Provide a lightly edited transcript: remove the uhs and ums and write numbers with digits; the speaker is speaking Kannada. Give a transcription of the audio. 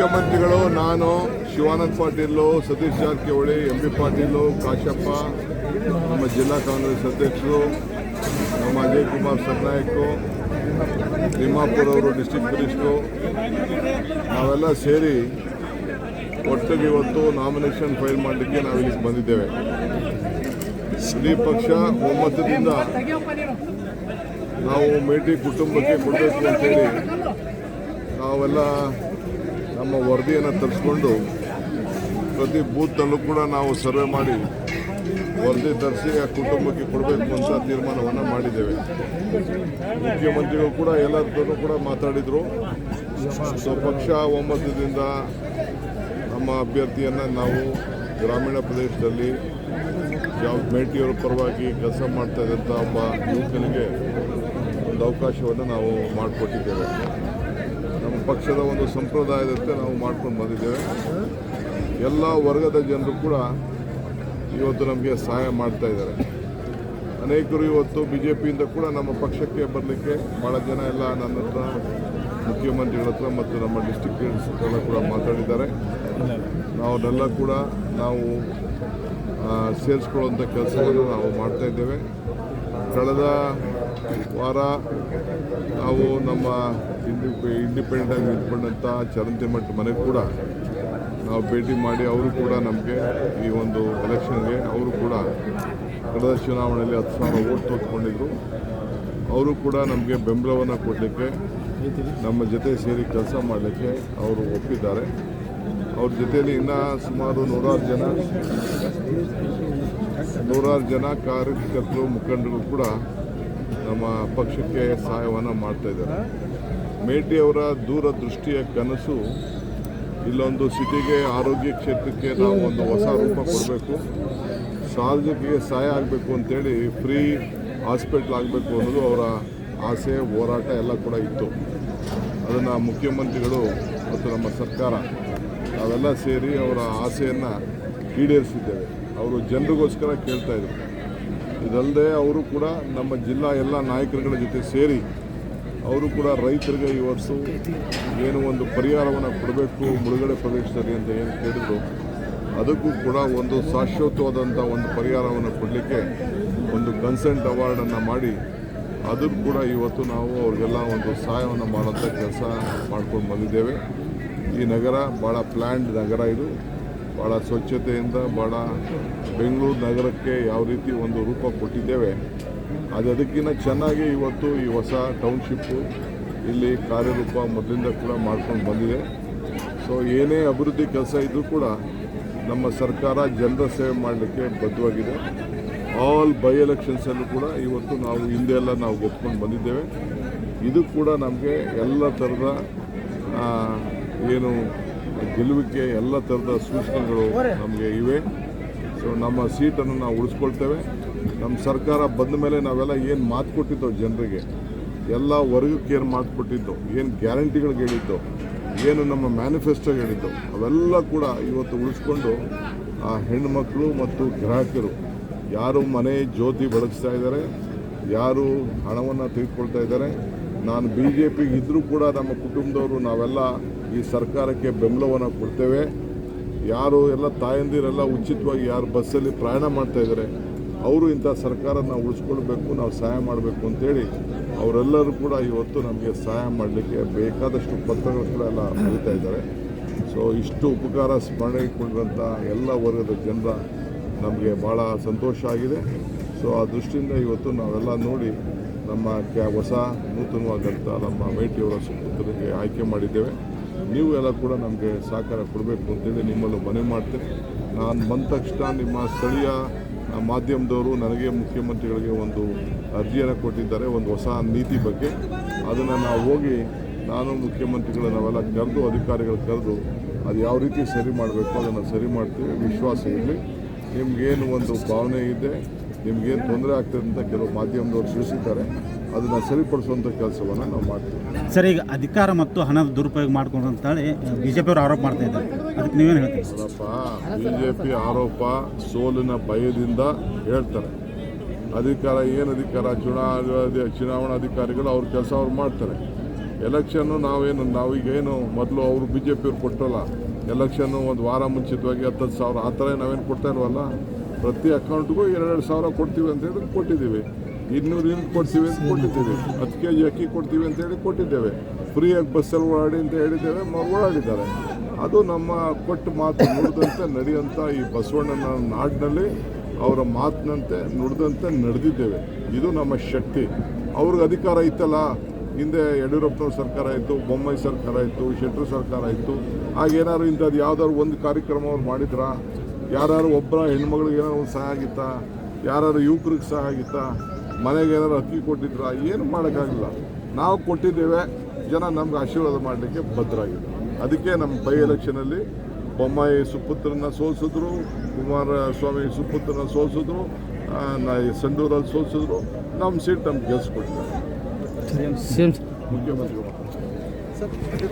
ಮುಖ್ಯಮಂತ್ರಿಗಳು, ನಾನು, ಶಿವಾನಂದ ಪಾಟೀಲು, ಸತೀಶ್ ಜಾರಕಿಹೊಳಿ, MP ಪಾಟೀಲು, ಕಾಶಪ್ಪ, ನಮ್ಮ ಜಿಲ್ಲಾ ಕಾಂಗ್ರೆಸ್ ಅಧ್ಯಕ್ಷರು, ನಮ್ಮ ಅಜಯ್ ಕುಮಾರ್ ಸರ್ನಾಯಕು, ತಿಮ್ಮಾಪುರ ಅವರು ಡಿಸ್ಟ್ರಿಕ್ಟ್ ಮಿನಿಸ್ಟ್ರು, ನಾವೆಲ್ಲ ಸೇರಿ ಒಟ್ಟಿಗೆ ಇವತ್ತು ನಾಮಿನೇಷನ್ ಫೈಲ್ ಮಾಡಲಿಕ್ಕೆ ನಾವು ಇಲ್ಲಿಗೆ ಬಂದಿದ್ದೇವೆ. ಇಡೀ ಪಕ್ಷ ಒಮ್ಮತದಿಂದ ನಾವು ಮೇಟಿ ಕುಟುಂಬಕ್ಕೆ ಕೊಡಬೇಕು ಅಂತೇಳಿ ನಾವೆಲ್ಲ ನಮ್ಮ ವರದಿಯನ್ನು ತರಿಸ್ಕೊಂಡು ಪ್ರತಿ ಬೂತ್ನಲ್ಲೂ ಕೂಡ ನಾವು ಸರ್ವೆ ಮಾಡಿ ವರದಿ ತರಿಸಿ ಆ ಕುಟುಂಬಕ್ಕೆ ಕೊಡಬೇಕು ಅಂತ ತೀರ್ಮಾನವನ್ನು ಮಾಡಿದ್ದೇವೆ. ಮುಖ್ಯಮಂತ್ರಿಗಳು ಕೂಡ ಎಲ್ಲರದ್ದು ಕೂಡ ಮಾತಾಡಿದರು. ಸೊ ಪಕ್ಷ ಒಮ್ಮತದಿಂದ ನಮ್ಮ ಅಭ್ಯರ್ಥಿಯನ್ನು ನಾವು ಗ್ರಾಮೀಣ ಪ್ರದೇಶದಲ್ಲಿ ಯಾವ ಮೇಟಿಯವರ ಪರವಾಗಿ ಕೆಲಸ ಮಾಡ್ತಾ ಇದ್ದಂಥ ಒಬ್ಬ ಯುವಕನಿಗೆ ಒಂದು ಅವಕಾಶವನ್ನು ನಾವು ಮಾಡಿಕೊಟ್ಟಿದ್ದೇವೆ. ನಮ್ಮ ಪಕ್ಷದ ಒಂದು ಸಂಪ್ರದಾಯದಂತೆ ನಾವು ಮಾಡ್ಕೊಂಡು ಬಂದಿದ್ದೇವೆ. ಎಲ್ಲ ವರ್ಗದ ಜನರು ಕೂಡ ಇವತ್ತು ನಮಗೆ ಸಹಾಯ ಮಾಡ್ತಾ ಇದ್ದಾರೆ. ಅನೇಕರು ಇವತ್ತು BJPಯಿಂದ ಕೂಡ ನಮ್ಮ ಪಕ್ಷಕ್ಕೆ ಬರಲಿಕ್ಕೆ ಭಾಳ ಜನ ಎಲ್ಲ ನನ್ನ ಹತ್ರ, ಮುಖ್ಯಮಂತ್ರಿಗಳ ಹತ್ರ ಮತ್ತು ನಮ್ಮ ಡಿಸ್ಟ್ರಿಕ್ಟ್ ಎಲ್ಲ ಕೂಡ ಮಾತಾಡಿದ್ದಾರೆ. ನಾವನ್ನೆಲ್ಲ ಕೂಡ ನಾವು ಸೇರಿಸ್ಕೊಳ್ಳುವಂಥ ಕೆಲಸವನ್ನು ನಾವು ಮಾಡ್ತಾಯಿದ್ದೇವೆ. ಕಳೆದ ವಾರ ನಾವು ನಮ್ಮ ಇಂಡಿಪೆಂಡೆಂಟ್ ಆಗಿ ನಿಂತ್ಕೊಂಡಂಥ ಚರಂತಿಮಠ ಮನೆಗೆ ಕೂಡ ನಾವು ಭೇಟಿ ಮಾಡಿ ಅವರು ಕೂಡ ನಮಗೆ ಈ ಒಂದು ಎಲೆಕ್ಷನ್ಗೆ ಅವರು ಕೂಡ ಕಳೆದ ಚುನಾವಣೆಯಲ್ಲಿ 10,000 ಓಟ್ ತೊಗೊಂಡಿದ್ರು. ಅವರು ಕೂಡ ನಮಗೆ ಬೆಂಬಲವನ್ನು ಕೊಡಲಿಕ್ಕೆ, ನಮ್ಮ ಜೊತೆ ಸೇರಿ ಕೆಲಸ ಮಾಡಲಿಕ್ಕೆ ಅವರು ಒಪ್ಪಿದ್ದಾರೆ. ಅವ್ರ ಜೊತೆಯಲ್ಲಿ ಇನ್ನೂ ಸುಮಾರು ನೂರಾರು ಜನ ಕಾರ್ಯಕರ್ತರು, ಮುಖಂಡರು ಕೂಡ ನಮ್ಮ ಪಕ್ಷಕ್ಕೆ ಸಹಾಯವನ್ನು ಮಾಡ್ತಾಯಿದ್ದಾರೆ. ಮೇಟಿಯವರ ದೂರದೃಷ್ಟಿಯ ಕನಸು ಇಲ್ಲೊಂದು ಸಿಟಿಗೆ, ಆರೋಗ್ಯ ಕ್ಷೇತ್ರಕ್ಕೆ ನಾವು ಒಂದು ಹೊಸ ರೂಪ ಕೊಡಬೇಕು, ಸಾರ್ವಜನಿಕರಿಗೆ ಸಹಾಯ ಆಗಬೇಕು ಅಂತೇಳಿ ಫ್ರೀ ಹಾಸ್ಪಿಟ್ಲ್ ಆಗಬೇಕು ಅನ್ನೋದು ಅವರ ಆಸೆ, ಹೋರಾಟ ಎಲ್ಲ ಕೂಡ ಇತ್ತು. ಅದನ್ನು ಮುಖ್ಯಮಂತ್ರಿಗಳು ಮತ್ತು ನಮ್ಮ ಸರ್ಕಾರ ನಾವೆಲ್ಲ ಸೇರಿ ಅವರ ಆಸೆಯನ್ನು ಈಡೇರಿಸಿದ್ದೇವೆ. ಅವರು ಜನರಿಗೋಸ್ಕರ ಕೇಳ್ತಾಯಿದ್ರು. ಇದಲ್ಲದೆ ಅವರು ಕೂಡ ನಮ್ಮ ಜಿಲ್ಲಾ ಎಲ್ಲ ನಾಯಕರುಗಳ ಜೊತೆ ಸೇರಿ ಅವರು ಕೂಡ ರೈತರಿಗೆ ಈ ವರ್ಷ ಏನು ಒಂದು ಪರಿಹಾರವನ್ನು ಕೊಡಬೇಕು ಮುಳುಗಡೆ ಪ್ರದೇಶದಲ್ಲಿ ಅಂತ ಏನು ಕೇಳಿದ್ರು, ಅದಕ್ಕೂ ಕೂಡ ಒಂದು ಶಾಶ್ವತವಾದಂಥ ಒಂದು ಪರಿಹಾರವನ್ನು ಕೊಡಲಿಕ್ಕೆ ಒಂದು ಕನ್ಸೆಂಟ್ ಅವಾರ್ಡನ್ನು ಮಾಡಿ ಅದಕ್ಕೂ ಕೂಡ ಇವತ್ತು ನಾವು ಅವ್ರಿಗೆಲ್ಲ ಒಂದು ಸಹಾಯವನ್ನು ಮಾಡೋಂಥ ಕೆಲಸ ಮಾಡ್ಕೊಂಡು ಬಂದಿದ್ದೇವೆ. ಈ ನಗರ ಭಾಳ ಪ್ಲ್ಯಾಂಡ್ ನಗರ, ಇದು ಭಾಳ ಸ್ವಚ್ಛತೆಯಿಂದ ಭಾಳ ಬೆಂಗಳೂರು ನಗರಕ್ಕೆ ಯಾವ ರೀತಿ ಒಂದು ರೂಪ ಕೊಟ್ಟಿದ್ದೇವೆ, ಅದಕ್ಕಿಂತ ಚೆನ್ನಾಗಿ ಇವತ್ತು ಈ ಹೊಸ ಟೌನ್ಶಿಪ್ಪು ಇಲ್ಲಿ ಕಾರ್ಯರೂಪ ಮೊದಲಿಂದ ಕೂಡ ಮಾಡ್ಕೊಂಡು ಬಂದಿದೆ. ಸೊ ಏನೇ ಅಭಿವೃದ್ಧಿ ಕೆಲಸ ಇದ್ದರೂ ಕೂಡ ನಮ್ಮ ಸರ್ಕಾರ ಜನರ ಸೇವೆ ಮಾಡಲಿಕ್ಕೆ ಬದ್ಧವಾಗಿದೆ. ಆಲ್ ಬೈ ಎಲೆಕ್ಷನ್ಸಲ್ಲೂ ಕೂಡ ಇವತ್ತು ನಾವು ಹಿಂದೆ ಎಲ್ಲ ನಾವು ಗೆದ್ಕೊಂಡು ಬಂದಿದ್ದೇವೆ. ಇದು ಕೂಡ ನಮಗೆ ಎಲ್ಲ ಥರದ ಏನು ಗೆಲುವಿಗೆ ಎಲ್ಲ ಥರದ ಸೂಚನೆಗಳು ನಮಗೆ ಇವೆ. ಸೊ ನಮ್ಮ ಸೀಟನ್ನು ನಾವು ಉಳಿಸ್ಕೊಳ್ತೇವೆ. ನಮ್ಮ ಸರ್ಕಾರ ಬಂದ ಮೇಲೆ ನಾವೆಲ್ಲ ಏನು ಮಾತು ಕೊಟ್ಟಿದ್ದೋ ಜನರಿಗೆ, ಎಲ್ಲ ವರ್ಗಕ್ಕೆ ಏನು ಮಾತು ಕೊಟ್ಟಿದ್ದೋ, ಏನು ಗ್ಯಾರಂಟಿಗಳಿಗೆ ಹೇಳಿದ್ದೋ, ಏನು ನಮ್ಮ ಮ್ಯಾನಿಫೆಸ್ಟೋಗೆ ಹೇಳಿದ್ದೋ ಅವೆಲ್ಲ ಕೂಡ ಇವತ್ತು ಉಳಿಸ್ಕೊಂಡು ಆ ಹೆಣ್ಣುಮಕ್ಕಳು ಮತ್ತು ಗ್ರಾಹಕರು ಯಾರು ಮನೆ ಜ್ಯೋತಿ ಬೆಳಗಿಸ್ತಾ ಇದ್ದಾರೆ, ಯಾರು ಹಣವನ್ನು ತೆಗೆದುಕೊಳ್ತಾ ಇದ್ದಾರೆ, ನಾನು BJPಗೆ ಇದ್ದರೂ ಕೂಡ ನಮ್ಮ ಕುಟುಂಬದವರು ನಾವೆಲ್ಲ ಈ ಸರ್ಕಾರಕ್ಕೆ ಬೆಂಬಲವನ್ನು ಕೊಡ್ತೇವೆ. ಯಾರು ಎಲ್ಲ ತಾಯಂದಿರೆಲ್ಲ ಉಚಿತವಾಗಿ ಯಾರು ಬಸ್ಸಲ್ಲಿ ಪ್ರಯಾಣ ಮಾಡ್ತಾಯಿದ್ದಾರೆ ಅವರು ಇಂಥ ಸರ್ಕಾರನ ಉಳಿಸ್ಕೊಳ್ಬೇಕು, ನಾವು ಸಹಾಯ ಮಾಡಬೇಕು ಅಂತೇಳಿ ಅವರೆಲ್ಲರೂ ಕೂಡ ಇವತ್ತು ನಮಗೆ ಸಹಾಯ ಮಾಡಲಿಕ್ಕೆ ಬೇಕಾದಷ್ಟು ಪತ್ರಗಳು ಕೂಡ ಎಲ್ಲ ಬರೀತಾ ಇದ್ದಾರೆ. ಸೊ ಇಷ್ಟು ಉಪಕಾರ ಸ್ಮರಣೆ ಇಟ್ಕೊಂಡಿರೋಂಥ ಎಲ್ಲ ವರ್ಗದ ಜನರ ನಮಗೆ ಭಾಳ ಸಂತೋಷ ಆಗಿದೆ. ಸೊ ಆ ದೃಷ್ಟಿಯಿಂದ ಇವತ್ತು ನಾವೆಲ್ಲ ನೋಡಿ ನಮ್ಮ ಹೊಸ ನೂತನವಾದಂಥ ನಮ್ಮ ಮೇಟಿಯವರ ಸುಪುತ್ರರಿಗೆ ಆಯ್ಕೆ ಮಾಡಿದ್ದೇವೆ. ನೀವು ಎಲ್ಲ ಕೂಡ ನಮಗೆ ಸಹಕಾರ ಕೊಡಬೇಕು ಅಂತೇಳಿ ನಿಮ್ಮಲ್ಲೂ ಮನವಿ ಮಾಡ್ತೀನಿ. ನಾನು ಬಂದ ತಕ್ಷಣ ನಿಮ್ಮ ಸ್ಥಳೀಯ ಮಾಧ್ಯಮದವರು ನನಗೆ ಮುಖ್ಯಮಂತ್ರಿಗಳಿಗೆ ಒಂದು ಅರ್ಜಿಯನ್ನು ಕೊಟ್ಟಿದ್ದಾರೆ, ಒಂದು ಹೊಸ ನೀತಿ ಬಗ್ಗೆ. ಅದನ್ನು ನಾವು ಹೋಗಿ ನಾನು ಮುಖ್ಯಮಂತ್ರಿಗಳು ನಾವೆಲ್ಲ ಕರೆದು, ಅಧಿಕಾರಿಗಳು ಕರೆದು ಅದು ಯಾವ ರೀತಿ ಸರಿ ಮಾಡಬೇಕು ಅದನ್ನು ಸರಿ ಮಾಡ್ತೀವಿ. ವಿಶ್ವಾಸ ಇರಲಿ. ನಿಮಗೇನು ಒಂದು ಭಾವನೆ ಇದೆ, ನಿಮಗೇನು ತೊಂದರೆ ಆಗ್ತದೆ ಅಂತ ಕೆಲವು ಮಾಧ್ಯಮದವರು ತಿಳಿಸಿದ್ದಾರೆ, ಅದನ್ನು ಸರಿಪಡಿಸುವಂಥ ಕೆಲಸವನ್ನು ನಾವು ಮಾಡ್ತೀವಿ. ಸರ್, ಈಗ ಅಧಿಕಾರ ಮತ್ತು ಹಣದ ದುರುಪಯೋಗ ಮಾಡ್ಕೊಂಡು ಅಂತೇಳಿ BJP ಅವರು ಆರೋಪ ಮಾಡ್ತಾ ಇದ್ದಾರೆ, ಅದಕ್ಕೆ ನೀವೇನು ಹೇಳ್ತೀವಿ? ನೋಡಪ್ಪ, BJP ಆರೋಪ ಸೋಲಿನ ಭಯದಿಂದ ಹೇಳ್ತಾರೆ. ಅಧಿಕಾರ ಏನು ಅಧಿಕಾರ, ಚುನಾವಣಾಧಿಕಾರಿಗಳು ಅವ್ರ ಕೆಲಸ ಅವ್ರು ಮಾಡ್ತಾರೆ. ಎಲೆಕ್ಷನ್ನು ನಾವೀಗೇನು ಮೊದಲು ಅವರು ಬಿ ಜೆ ಪಿಯವ್ರು ಕೊಟ್ಟರಲ್ಲ ಎಲೆಕ್ಷನ್ನು ಒಂದು ವಾರ ಮುಂಚಿತವಾಗಿ 10,000 ಆ ಥರ ನಾವೇನು ಕೊಡ್ತಾ ಇಲ್ವಲ್ಲ. ಪ್ರತಿ ಅಕೌಂಟ್ಗೂ 2,2 ಸಾವಿರ ಕೊಡ್ತೀವಿ ಅಂತ ಹೇಳಿ ಕೊಟ್ಟಿದ್ದೀವಿ. 200 ಯೂನಿಟ್ ಕೊಡ್ತೀವಿ ಅಂತ ಕೊಟ್ಟಿದ್ದೀವಿ. 10 kg ಅಕ್ಕಿ ಕೊಡ್ತೀವಿ ಅಂತೇಳಿ ಕೊಟ್ಟಿದ್ದೇವೆ. ಫ್ರೀಯಾಗಿ ಬಸ್ಸಲ್ಲಿ ಓಡಾಡಿ ಅಂತ ಹೇಳಿದ್ದೇವೆ, ಓಡಾಡಿದ್ದಾರೆ. ಅದು ನಮ್ಮ ಕೊಟ್ಟು ಮಾತು ನುಡಿದಂತೆ ನಡೆಯುವಂಥ ಈ ಬಸವಣ್ಣನ ನಾಡಿನಲ್ಲಿ ಅವರ ಮಾತಿನಂತೆ ನುಡಿದಂತೆ ನಡೆದಿದ್ದೇವೆ. ಇದು ನಮ್ಮ ಶಕ್ತಿ. ಅವ್ರಿಗೆ ಅಧಿಕಾರ ಇತ್ತಲ್ಲ, ಹಿಂದೆ ಯಡಿಯೂರಪ್ಪನವ್ರ ಸರ್ಕಾರ ಇತ್ತು, ಬೊಮ್ಮಾಯಿ ಸರ್ಕಾರ ಇತ್ತು, ಶೆಟ್ಟರ್ ಸರ್ಕಾರ ಇತ್ತು. ಆಗೇನಾದ್ರು ಇಂಥದ್ದು ಯಾವ್ದಾದ್ರು ಒಂದು ಕಾರ್ಯಕ್ರಮ ಅವ್ರು ಮಾಡಿದ್ರಾ? ಯಾರು ಒಬ್ಬರ ಹೆಣ್ಮಗಳಿಗೆ ಏನಾದ್ರು ಒಂದು ಸಹಾಯ ಆಗಿತ್ತಾ? ಯಾರು ಯುವಕರಿಗೆ ಸಹಾಯ ಆಗಿತ್ತಾ? ಮನೆಗೆ ಏನಾದ್ರು ಅಕ್ಕಿ ಕೊಟ್ಟಿದ್ರಾ? ಏನು ಮಾಡೋಕ್ಕಾಗಿಲ್ಲ. ನಾವು ಕೊಟ್ಟಿದ್ದೇವೆ, ಜನ ನಮ್ಗೆ ಆಶೀರ್ವಾದ ಮಾಡಲಿಕ್ಕೆ ಬದ್ಧರಾಗಿದೆ. ಅದಕ್ಕೆ ನಮ್ಮ ಬೈ ಎಲೆಕ್ಷನಲ್ಲಿ ಬೊಮ್ಮಾಯಿ ಸುಪುತ್ರನ ಸೋಲಿಸಿದ್ರು, ಕುಮಾರಸ್ವಾಮಿ ಸುಪುತ್ರನ ಸೋಲಿಸಿದ್ರು, ಸಂಡೂರಲ್ಲಿ ಸೋಲಿಸಿದ್ರು. ನಮ್ಮ ಸೀಟ್ ನಮ್ಗೆ ಗೆಲ್ಸ್ಕೊಟ್ಟಿದ್ದಾರೆ ಸೇಮ್ ಮುಖ್ಯಮಂತ್ರಿಗಳು.